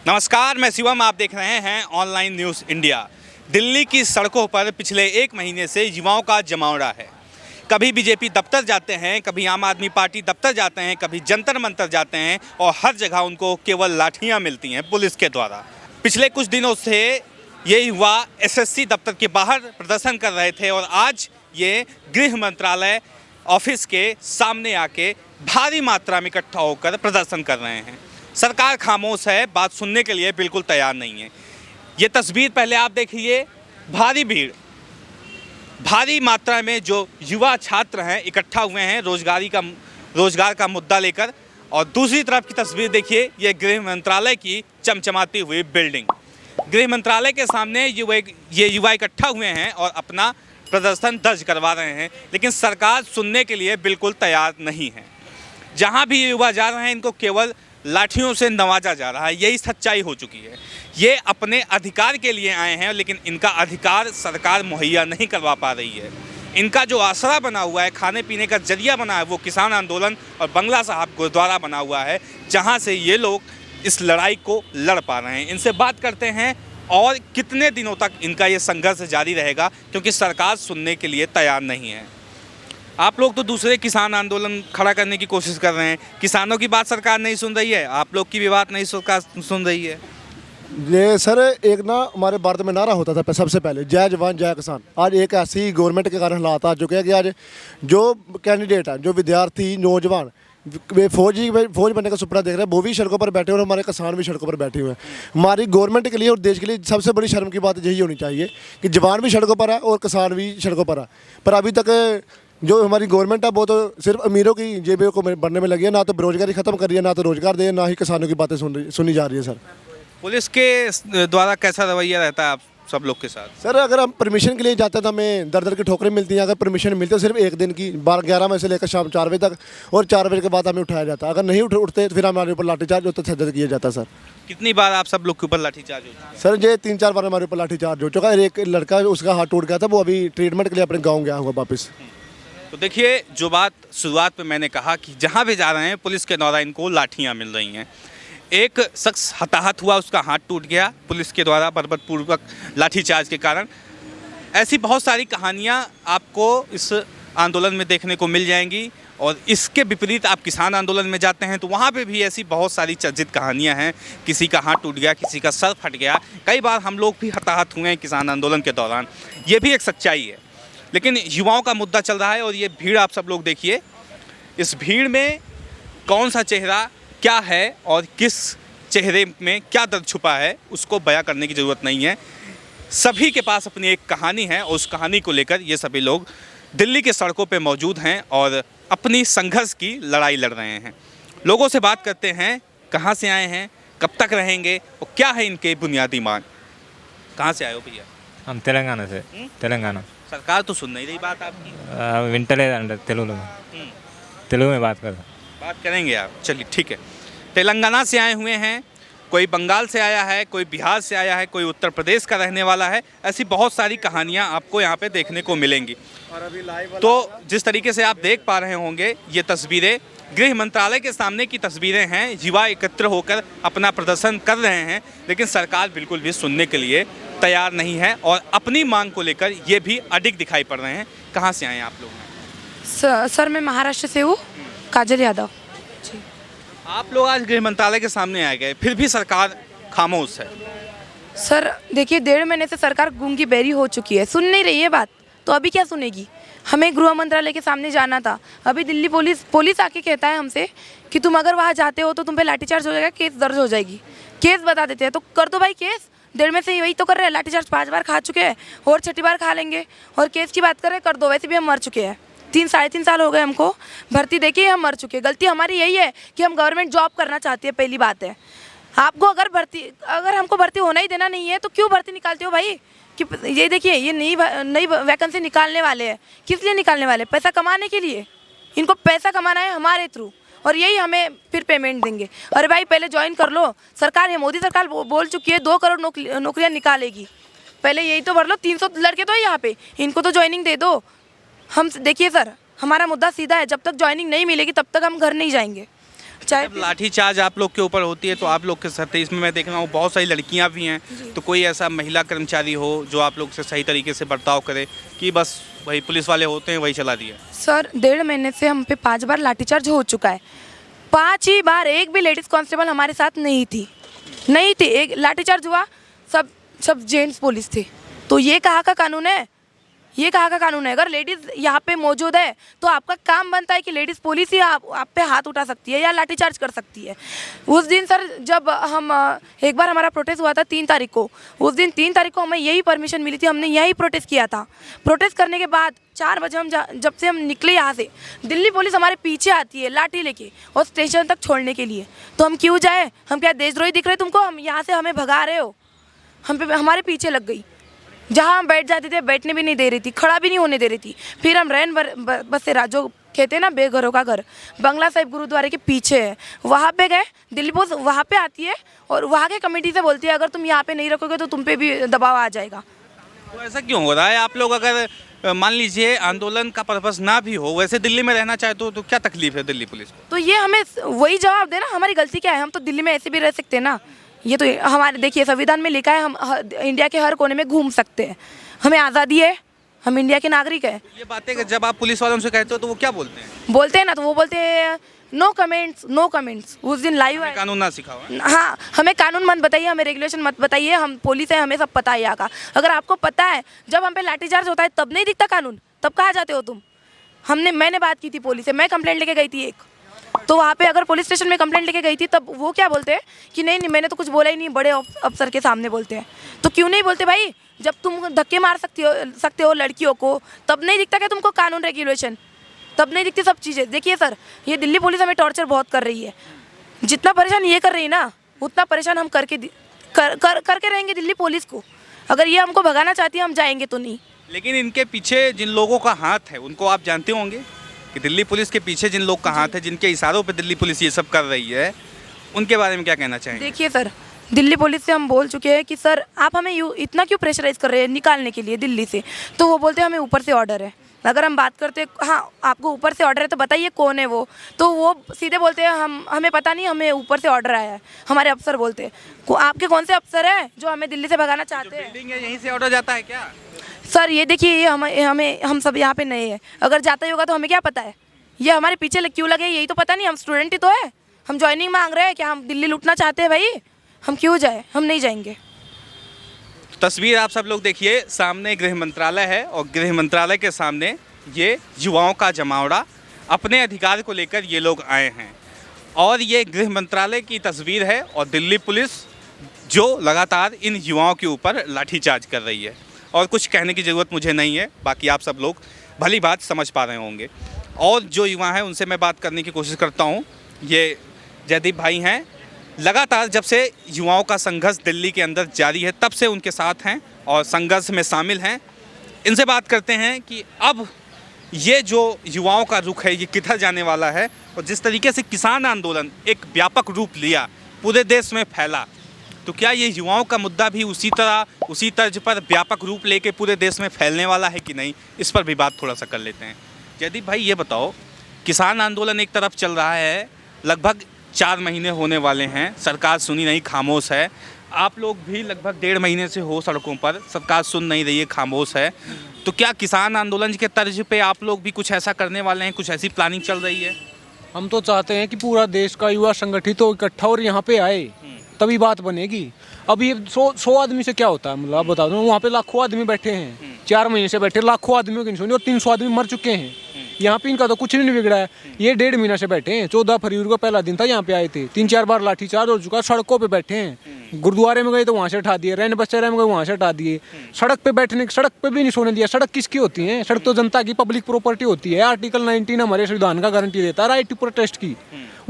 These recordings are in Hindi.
नमस्कार, मैं शिवम। आप देख रहे हैं ऑनलाइन न्यूज़ इंडिया। दिल्ली की सड़कों पर पिछले एक महीने से युवाओं का जमावड़ा है। कभी बीजेपी दफ्तर जाते हैं, कभी आम आदमी पार्टी दफ्तर जाते हैं, कभी जंतर मंतर जाते हैं और हर जगह उनको केवल लाठियां मिलती हैं पुलिस के द्वारा। पिछले कुछ दिनों से ये युवा एसएससी दफ्तर के बाहर प्रदर्शन कर रहे थे और आज ये गृह मंत्रालय ऑफिस के सामने आके भारी मात्रा में इकट्ठा होकर प्रदर्शन कर रहे हैं। सरकार खामोश है, बात सुनने के लिए बिल्कुल तैयार नहीं है। ये तस्वीर पहले आप देखिए, भारी भीड़, भारी मात्रा में जो युवा छात्र हैं इकट्ठा हुए हैं रोजगार का मुद्दा लेकर। और दूसरी तरफ की तस्वीर देखिए, ये गृह मंत्रालय की चमचमाती हुई बिल्डिंग। गृह मंत्रालय के सामने ये युवा इकट्ठा हुए हैं और अपना प्रदर्शन दर्ज करवा रहे हैं, लेकिन सरकार सुनने के लिए बिल्कुल तैयार नहीं है। जहाँ भी ये युवा जा रहे हैं, इनको केवल लाठियों से नवाजा जा रहा है। यही सच्चाई हो चुकी है। ये अपने अधिकार के लिए आए हैं, लेकिन इनका अधिकार सरकार मुहैया नहीं करवा पा रही है। इनका जो आसरा बना हुआ है, खाने पीने का जरिया बना है, वो किसान आंदोलन और बंगला साहब गुरुद्वारा बना हुआ है, जहां से ये लोग इस लड़ाई को लड़ पा रहे हैं। इनसे बात करते हैं और कितने दिनों तक इनका ये संघर्ष जारी रहेगा, क्योंकि सरकार सुनने के लिए तैयार नहीं है। आप लोग तो दूसरे किसान आंदोलन खड़ा करने की कोशिश कर रहे हैं। किसानों की बात सरकार नहीं सुन रही है, आप लोग की भी बात नहीं सरकार सुन रही है। ये सर एक ना हमारे भारत में नारा होता था सबसे पहले, जय जवान जय किसान। आज एक ऐसी गवर्नमेंट के कारण हालात आ चुके हैं कि आज जो कैंडिडेट है, जो विद्यार्थी नौजवान वे फौज बनने का सपना देख रहे हैं, वो भी सड़कों पर बैठे हुए और हमारे किसान भी सड़कों पर बैठे हुए हैं। हमारी गवर्नमेंट के लिए और देश के लिए सबसे बड़ी शर्म की बात यही होनी चाहिए कि जवान भी सड़कों पर है और किसान भी सड़कों पर है। पर अभी तक जो हमारी गवर्नमेंट है वो तो सिर्फ अमीरों की जेबों को भरने में लगी है। ना तो बेरोजगारी खत्म कर रही है, ना तो रोजगार दे, ना ही किसानों की बातें सुनी जा रही है। सर पुलिस के द्वारा कैसा रवैया रहता है आप सब लोग के साथ? सर अगर हम परमिशन के लिए जाते हैं तो हमें दर दर की ठोकरें मिलती हैं। अगर परमिशन मिलती है सिर्फ एक दिन की, 11 बजे से लेकर शाम 4 बजे तक, और 4 बजे के बाद हमें उठाया जाता है। अगर नहीं उठते तो फिर हमारे ऊपर लाठीचार्ज होता है, किया जाता है। सर कितनी बार आप सब लोग के ऊपर लाठीचार्ज होता है? सर ये 3-4 बार हमारे ऊपर लाठीचार्ज हो चुका है। एक लड़का उसका हाथ टूट गया था, वो अभी ट्रीटमेंट के लिए अपने गाँव गया हुआ वापस। तो देखिए, जो बात शुरुआत में मैंने कहा कि जहाँ भी जा रहे हैं पुलिस के द्वारा इनको लाठियाँ मिल रही हैं। एक शख्स हताहत हुआ, उसका हाथ टूट गया पुलिस के द्वारा बर्बरपूर्वक लाठीचार्ज के कारण। ऐसी बहुत सारी कहानियाँ आपको इस आंदोलन में देखने को मिल जाएंगी। और इसके विपरीत आप किसान आंदोलन में जाते हैं तो वहाँ पे भी ऐसी बहुत सारी चर्चित कहानियाँ हैं। किसी का हाथ टूट गया, किसी का सर फट गया। कई बार हम लोग भी हताहत हुए हैं किसान आंदोलन के दौरान। ये भी एक सच्चाई है। लेकिन युवाओं का मुद्दा चल रहा है और ये भीड़ आप सब लोग देखिए। इस भीड़ में कौन सा चेहरा क्या है और किस चेहरे में क्या दर्द छुपा है, उसको बयां करने की ज़रूरत नहीं है। सभी के पास अपनी एक कहानी है और उस कहानी को लेकर ये सभी लोग दिल्ली के सड़कों पे मौजूद हैं और अपनी संघर्ष की लड़ाई लड़ रहे हैं। लोगों से बात करते हैं, कहाँ से आए हैं, कब तक रहेंगे और क्या है इनके बुनियादी मांग। कहाँ से आए हो भैया? हम तेलंगाना से। तेलंगाना। सरकार तो सुन नहीं रही बात आपकी। विंटलेదంట तेलुगु में बात करेंगे आप, चलिए ठीक है। तेलंगाना से आए हुए हैं, कोई बंगाल से आया है, कोई बिहार से आया है, कोई उत्तर प्रदेश का रहने वाला है। ऐसी बहुत सारी कहानियां आपको यहाँ पे देखने को मिलेंगी। और अभी लाइव तो जिस तरीके से आप देख पा रहे होंगे, ये तस्वीरें गृह मंत्रालय के सामने की तस्वीरें हैं। युवा एकत्र होकर अपना प्रदर्शन कर रहे हैं, लेकिन सरकार बिल्कुल भी सुनने के लिए तैयार नहीं है और अपनी मांग को लेकर ये भी अडिग दिखाई पड़ रहे हैं। कहाँ से आए हैं आप लोग? सर मैं महाराष्ट्र से हूँ, काजल यादव जी। आप लोग आज गृह मंत्रालय के सामने आ गए, फिर भी सरकार खामोश है। सर देखिए, 1.5 महीने से सरकार गूंगी बेरी हो चुकी है, सुन नहीं रही है बात, तो अभी क्या सुनेगी। हमें गृह मंत्रालय के सामने जाना था। अभी दिल्ली पुलिस आके कहता है हमसे कि तुम अगर वहाँ जाते हो तो तुम पे लाठीचार्ज हो जाएगा, केस दर्ज हो जाएगी। केस बता देते हैं तो कर दो भाई केस। 1.5 महीने से वही तो कर रहे हैं, लाठीचार्ज 5 बार खा चुके हैं और 6ठी बार खा लेंगे। और केस की बात कर रहे हैं, कर दो। वैसे भी हम मर चुके हैं, 3-3.5 साल हो गए हमको भर्ती देके, हम मर चुके हैं। गलती हमारी यही है कि हम गवर्नमेंट जॉब करना चाहते हैं। पहली बात है, आपको अगर हमको भर्ती होना ही देना नहीं है तो क्यों भर्ती निकालते हो भाई? कि ये देखिए, ये नई वैकेंसी निकालने वाले हैं। किस लिए निकालने वाले? पैसा कमाने के लिए। इनको पैसा कमाना है हमारे थ्रू, और यही हमें फिर पेमेंट देंगे। अरे भाई पहले ज्वाइन कर लो। सरकार है, मोदी सरकार बोल चुकी है 2 करोड़ नौकरियाँ निकालेगी। पहले यही तो भर लो। 300 लड़के तो है यहाँ पे, इनको तो ज्वाइनिंग दे दो। हम देखिए सर, हमारा मुद्दा सीधा है, जब तक ज्वाइनिंग नहीं मिलेगी तब तक हम घर नहीं जाएंगे। चाहे जब लाठीचार्ज आप लोग के ऊपर होती है तो आप लोग के साथ इसमें मैं देख रहा हूँ बहुत सारी लड़कियाँ भी हैं, तो कोई ऐसा महिला कर्मचारी हो जो आप लोग से सही तरीके से बर्ताव करे कि बस वही पुलिस वाले होते हैं वही चला दिया? सर 1.5 महीने से हम पे 5 बार लाठीचार्ज हो चुका है। 5 ही बार एक भी लेडीज़ कांस्टेबल हमारे साथ नहीं थी। एक लाठीचार्ज हुआ, सब जेंट्स पुलिस थे। तो ये कहाँ का कानून है? ये कहाँ का कानून है? अगर लेडीज़ यहाँ पे मौजूद है तो आपका काम बनता है कि लेडीज़ पुलिस ही आप पे हाथ उठा सकती है या लाठीचार्ज कर सकती है। उस दिन सर जब हम एक बार हमारा प्रोटेस्ट हुआ था 3 तारीख को, उस दिन 3 तारीख को हमें यही परमिशन मिली थी, हमने यही प्रोटेस्ट किया था। प्रोटेस्ट करने के बाद 4 बजे जब से हम निकले यहाँ से, दिल्ली पुलिस हमारे पीछे आती है लाठी लेके और स्टेशन तक छोड़ने के लिए। तो हम क्यों जाए? हम क्या देशद्रोही दिख रहे तुमको? हम यहाँ से हमें भगा रहे हो? हमारे पीछे लग गई। जहाँ हम बैठ जाते थे बैठने भी नहीं दे रही थी, खड़ा भी नहीं होने दे रही थी। फिर हम रैन बसेरा जो कहते हैं ना बेघरों का घर, बंगला साहिब गुरुद्वारे के पीछे है, वहाँ पे गए। दिल्ली पुलिस वहाँ पे आती है और वहाँ के कमेटी से बोलती है अगर तुम यहाँ पे नहीं रखोगे तो तुम पे भी दबाव आ जाएगा। तो ऐसा क्यों हो रहा है? आप लोग अगर मान लीजिए आंदोलन का पर्पस ना भी हो, वैसे दिल्ली में रहना चाहते हो तो क्या तकलीफ है दिल्ली पुलिस को? तो ये हमें वही जवाब देना, हमारी गलती क्या है? हम तो दिल्ली में ऐसे भी रह सकते हैं ना। ये तो हमारे देखिए संविधान में लिखा है हम इंडिया के हर कोने में घूम सकते हैं, हमें आज़ादी है, हम इंडिया के नागरिक हैं। ये बातें कि जब आप पुलिस वालों से कहते हो तो वो क्या बोलते हैं? बोलते हैं ना, तो वो बोलते हैं नो कमेंट्स, नो कमेंट्स। उस दिन लाइव है। कानून ना सिखाओ। हाँ, हमें कानून मत बताइए, हमें रेगुलेशन मत बताइए, हम पुलिस है, हमें सब पता है यहाँ का। अगर आपको पता है जब हम पे लाठीचार्ज होता है तब नहीं दिखता कानून, तब कहाँ जाते हो तुम? मैंने बात की थी पुलिस से, मैं कंप्लेंट लेके गई थी एक, तो वहाँ पे अगर पुलिस स्टेशन में कंप्लेंट लेके गई थी तब वो क्या बोलते हैं कि नहीं मैंने तो कुछ बोला ही नहीं, बड़े अफसर के सामने बोलते हैं। तो क्यों नहीं बोलते भाई? जब तुम धक्के मार सकते हो लड़कियों को, तब नहीं दिखता क्या तुमको कानून रेगुलेशन? तब नहीं दिखती सब चीज़ें? देखिए सर, ये दिल्ली पुलिस हमें टॉर्चर बहुत कर रही है। जितना परेशान ये कर रही है ना, उतना परेशान हम करके रहेंगे दिल्ली पुलिस को। अगर ये हमको भगाना चाहती है हम जाएंगे तो नहीं। लेकिन इनके पीछे जिन लोगों का हाथ है उनको आप जानते होंगे कि दिल्ली पुलिस के पीछे जिन लोग का हाथ है, जिनके इशारों पे दिल्ली पुलिस ये सब कर रही है, उनके बारे में क्या कहना चाहेंगे? देखिए सर, दिल्ली पुलिस से हम बोल चुके हैं कि सर आप हमें इतना क्यों प्रेशराइज कर रहे हैं निकालने के लिए दिल्ली से? तो वो बोलते हैं हमें ऊपर से ऑर्डर है। अगर हम बात करते हाँ आपको ऊपर से ऑर्डर है तो बताइए कौन है वो, तो वो सीधे बोलते हैं हमें पता नहीं, हमें ऊपर से ऑर्डर आया है। हमारे अफसर बोलते हैं आपके कौन से अफसर हैं जो हमें दिल्ली से भगाना चाहते हैं? बिल्डिंग है यहीं से ऑर्डर जाता है क्या? सर ये देखिए, हम सब यहाँ पे नए हैं, अगर जाता ही होगा तो हमें क्या पता है? ये हमारे पीछे क्यों लगे यही तो पता नहीं। हम स्टूडेंट ही तो है, हम ज्वाइनिंग मांग रहे हैं, क्या हम दिल्ली लूटना चाहते हैं भाई? हम क्यों जाए? हम नहीं जाएंगे। तस्वीर आप सब लोग देखिए, सामने गृह मंत्रालय है और गृह मंत्रालय के सामने ये युवाओं का जमावड़ा, अपने अधिकार को लेकर ये लोग आए हैं और ये गृह मंत्रालय की तस्वीर है और दिल्ली पुलिस जो लगातार इन युवाओं के ऊपर लाठीचार्ज कर रही है। और कुछ कहने की ज़रूरत मुझे नहीं है, बाकी आप सब लोग भली बात समझ पा रहे होंगे। और जो युवा हैं उनसे मैं बात करने की कोशिश करता हूँ। ये जयदीप भाई हैं, लगातार जब से युवाओं का संघर्ष दिल्ली के अंदर जारी है तब से उनके साथ हैं और संघर्ष में शामिल हैं। इनसे बात करते हैं कि अब ये जो युवाओं का रुख है ये किधर जाने वाला है और जिस तरीके से किसान आंदोलन एक व्यापक रूप लिया, पूरे देश में फैला, तो क्या ये युवाओं का मुद्दा भी उसी तर्ज पर व्यापक रूप लेके पूरे देश में फैलने वाला है कि नहीं? इस पर भी बात थोड़ा सा कर लेते हैं। जयदीप भाई ये बताओ, किसान आंदोलन एक तरफ चल रहा है, लगभग 4 महीने होने वाले हैं, सरकार सुनी नहीं, खामोश है। आप लोग भी लगभग 1.5 महीने से हो सड़कों पर, सरकार सुन नहीं रही है, खामोश है। तो क्या किसान आंदोलन के तर्ज पे आप लोग भी कुछ ऐसा करने वाले हैं? कुछ ऐसी प्लानिंग चल रही है? हम तो चाहते हैं कि पूरा देश का युवा संगठित हो, इकट्ठा और यहाँ पे आए, तभी बात बनेगी। अब ये 100 आदमी से क्या होता है? मतलब आप बता दो, वहाँ पे लाखों आदमी बैठे हैं, 4 महीने से बैठे, लाखों आदमियों की सुनी और 300 आदमी मर चुके हैं। यहाँ पे इनका तो कुछ नहीं बिगड़ा है। ये 1.5 महीना से बैठे हैं, 14 फरवरी को पहला दिन था, यहाँ पे आए थे, 3-4 बार लाठीचार्ज हो चुका, सड़कों पे बैठे हैं। गुरुद्वारे में गए तो वहाँ से हटा दिए, रैन बसेरे में गए वहाँ से हटा दिए। सड़क पे बैठने, सड़क पे भी नहीं सोने दिया। सड़क किसकी होती है? सड़क तो जनता की पब्लिक प्रॉपर्टी होती है। आर्टिकल 19 हमारे संविधान का गारंटी देता है राइट टू प्रोटेस्ट की।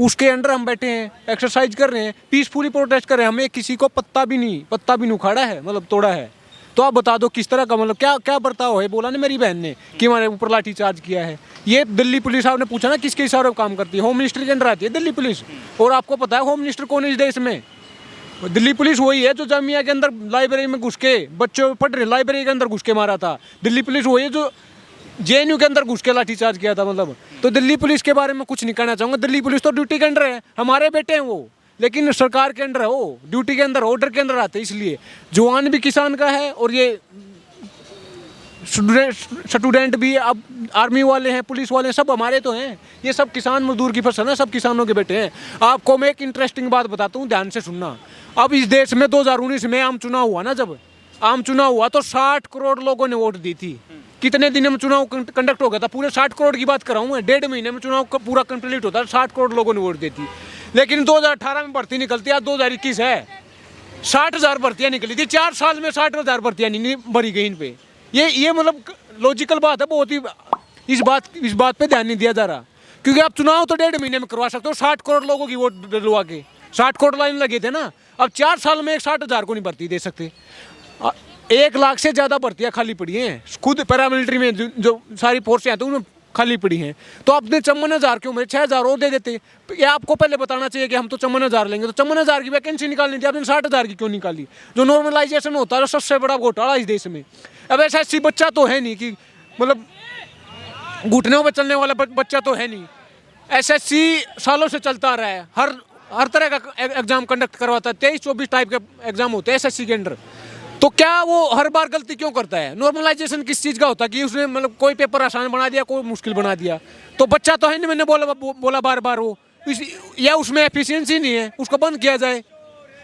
उसके अंडर हम बैठे हैं, एक्सरसाइज कर रहे हैं, पीसफुली प्रोटेस्ट कर रहे हैं। हमें किसी को पत्ता भी नहीं उखाड़ा है, मतलब तोड़ा है। तो आप बता दो किस तरह का, मतलब क्या बर्ताव है? बोला ना मेरी बहन ने कि हमारे ऊपर लाठीचार्ज किया है। ये दिल्ली पुलिस, आपने पूछा ना किसके इशारे पर काम करती है? होम मिनिस्टर के अंडर आती है दिल्ली पुलिस। और आपको पता है होम मिनिस्टर कौन है इस देश में? दिल्ली पुलिस वही है जो जामिया के अंदर लाइब्रेरी में घुस के बच्चों पढ़ रहे लाइब्रेरी के अंदर घुस के मारा था। दिल्ली पुलिस वही है जो जेएनयू के अंदर घुस के लाठीचार्ज किया था मतलब। तो दिल्ली पुलिस के बारे में कुछ नहीं कहना चाहूँगा, दिल्ली पुलिस तो ड्यूटी के अंडर है, हमारे बेटे हैं वो, लेकिन सरकार के अंडर है वो, ड्यूटी के अंदर ऑर्डर के अंदर आते हैं। इसलिए जवान भी किसान का है और ये स्टूडेंट भी, अब आर्मी वाले हैं, पुलिस वाले हैं, सब हमारे तो हैं। ये सब किसान मजदूर की फसल है, सब किसानों के बेटे हैं। आपको मैं एक इंटरेस्टिंग बात बताता हूँ, ध्यान से सुनना। अब इस देश में 2019 में आम चुनाव हुआ ना, जब आम चुनाव हुआ तो 60 करोड़ लोगों ने वोट दी थी। कितने दिन में चुनाव कंडक्ट हो गया था? पूरे 60 करोड़ की बात कर रहा हूँ मैं, 1.5 महीने में चुनाव पूरा कंप्लीट होता है, 60 करोड़ लोगों ने वोट दी थी। लेकिन 2018 में भर्ती निकलती है, आज 2021 है, 60,000 भर्तियाँ निकली थी, 4 साल में 60,000 भर्तियाँ नहीं भरी गई इन पे। ये मतलब लॉजिकल बात है बहुत ही। इस बात पे ध्यान नहीं दिया जा रहा, क्योंकि आप चुनाव तो 1.5 महीने में करवा सकते हो, 60 करोड़ लोगों की वोट डलवा के, 60 करोड़ लाइन लगे थे ना। अब 4 साल में 60,000 को नहीं भर्ती दे सकते। 1 लाख से ज़्यादा भर्तियाँ खाली पड़ी हैं, खुद पैरामिलिट्री में जो सारी फोर्सें हैं तो उनमें खाली पड़ी हैं। तो आपने 54,000 के उम्र 6,000 और दे देते। ये आपको पहले बताना चाहिए कि हम तो 54,000 लेंगे, तो 54,000 की वैकेंसी निकालनी थी, आपने 60,000 की क्यों निकाली? जो नॉर्मलाइजेशन होता है सबसे बड़ा घोटाला इस देश में। अब ऐसा ऐसी बच्चा तो है नहीं कि मतलब घुटनों पर चलने वाला बच्चा तो है नहीं। एसएससी सालों से चलता आ रहा है, हर तरह का एग्जाम कंडक्ट करवाता है, 23-24 टाइप के एग्जाम होते हैं एसएससी के अंदर। तो क्या वो हर बार गलती क्यों करता है? नॉर्मलाइजेशन किस चीज़ का होता है कि उसने मतलब कोई पेपर आसान बना दिया, कोई मुश्किल बना दिया। तो बच्चा तो है नहीं, मैंने बोला बार बार वो, या उसमें एफिशिएंसी नहीं है, उसको बंद किया जाए।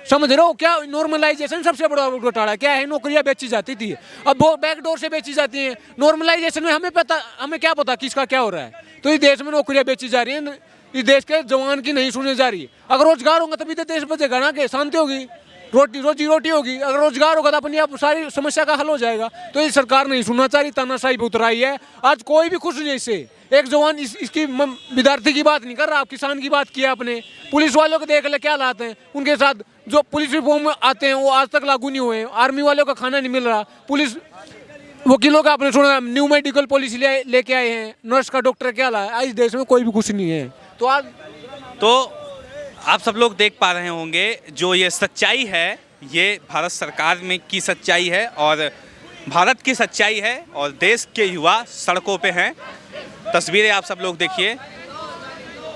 समझ रहे हो क्या? नॉर्मलाइजेशन सबसे बड़ा घोटाला क्या है? नौकरियां बेची जाती थी, अब वो बैकडोर से बेची जाती हैं। नॉर्मलाइजेशन में हमें क्या पता किसका क्या हो रहा है? तो इस देश में नौकरियां बेची जा रही हैं, इस देश के जवान की नहीं सुनी जा रही। अगर रोजगार होगा तभी तो देश बचेगा ना, कि शांति होगी, रोजी रोटी होगी। अगर रोजगार होगा तो अपनी आप सारी समस्या का हल हो जाएगा। तो ये सरकार नहीं सुनना चाह रही, तानाशाही पे उतराई है। आज कोई भी खुश नहीं इससे। एक जवान इसकी विद्यार्थी की बात नहीं कर रहा, आप किसान की बात किया आपने। पुलिस वालों को देख ले क्या हालात हैं उनके साथ। जो पुलिस रिफॉर्म में आते हैं वो आज तक लागू नहीं हुए। आर्मी वालों का खाना नहीं मिल रहा। पुलिस वकीलों का आपने सुना, न्यू मेडिकल पॉलिसी लेके आए हैं, नर्स का डॉक्टर क्या ला है। इस देश में कोई भी खुश नहीं है। तो आज आप सब लोग देख पा रहे होंगे जो ये सच्चाई है, ये भारत सरकार में की सच्चाई है और भारत की सच्चाई है, और देश के युवा सड़कों पे हैं। तस्वीरें आप सब लोग देखिए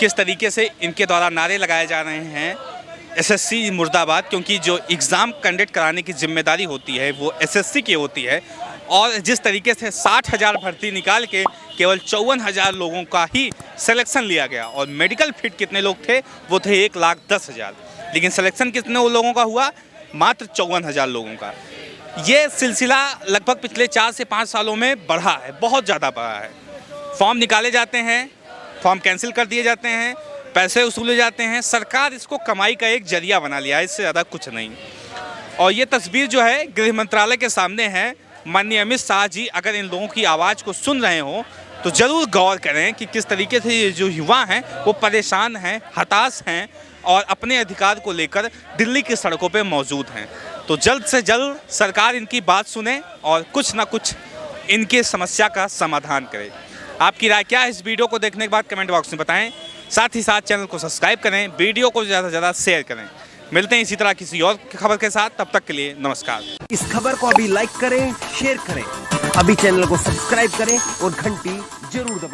किस तरीके से इनके द्वारा नारे लगाए जा रहे हैं, एसएससी मुर्दाबाद, क्योंकि जो एग्ज़ाम कंडक्ट कराने की जिम्मेदारी होती है वो एसएससी की होती है। और जिस तरीके से 60,000 भर्ती निकाल के केवल 54,000 लोगों का ही सिलेक्शन लिया गया, और मेडिकल फिट कितने लोग थे? वो थे 1,10,000, लेकिन सिलेक्शन कितने लोगों का हुआ? मात्र 54,000 लोगों का। ये सिलसिला लगभग पिछले 4 से 5 सालों में बढ़ा है, बहुत ज़्यादा बढ़ा है। फॉर्म निकाले जाते हैं, फॉर्म कैंसिल कर दिए जाते हैं, पैसे वसूले जाते हैं। सरकार इसको कमाई का एक जरिया बना लिया है, इससे ज़्यादा कुछ नहीं। और ये तस्वीर जो है गृह मंत्रालय के सामने है। माननीय अमित शाह जी अगर इन लोगों की आवाज़ को सुन रहे हो तो ज़रूर गौर करें कि किस तरीके से ये जो युवा हैं वो परेशान हैं, हताश हैं और अपने अधिकार को लेकर दिल्ली की सड़कों पे मौजूद हैं। तो जल्द से जल्द सरकार इनकी बात सुने और कुछ ना कुछ इनके समस्या का समाधान करे। आपकी राय क्या है इस वीडियो को देखने के बाद कमेंट बॉक्स में बताएं। साथ ही साथ चैनल को सब्सक्राइब करें, वीडियो को ज़्यादा से ज़्यादा शेयर करें। मिलते हैं इसी तरह किसी और खबर के साथ, तब तक के लिए नमस्कार। इस खबर को अभी लाइक करें, शेयर करें, अभी चैनल को सब्सक्राइब करें और घंटी जरूर दबाएं।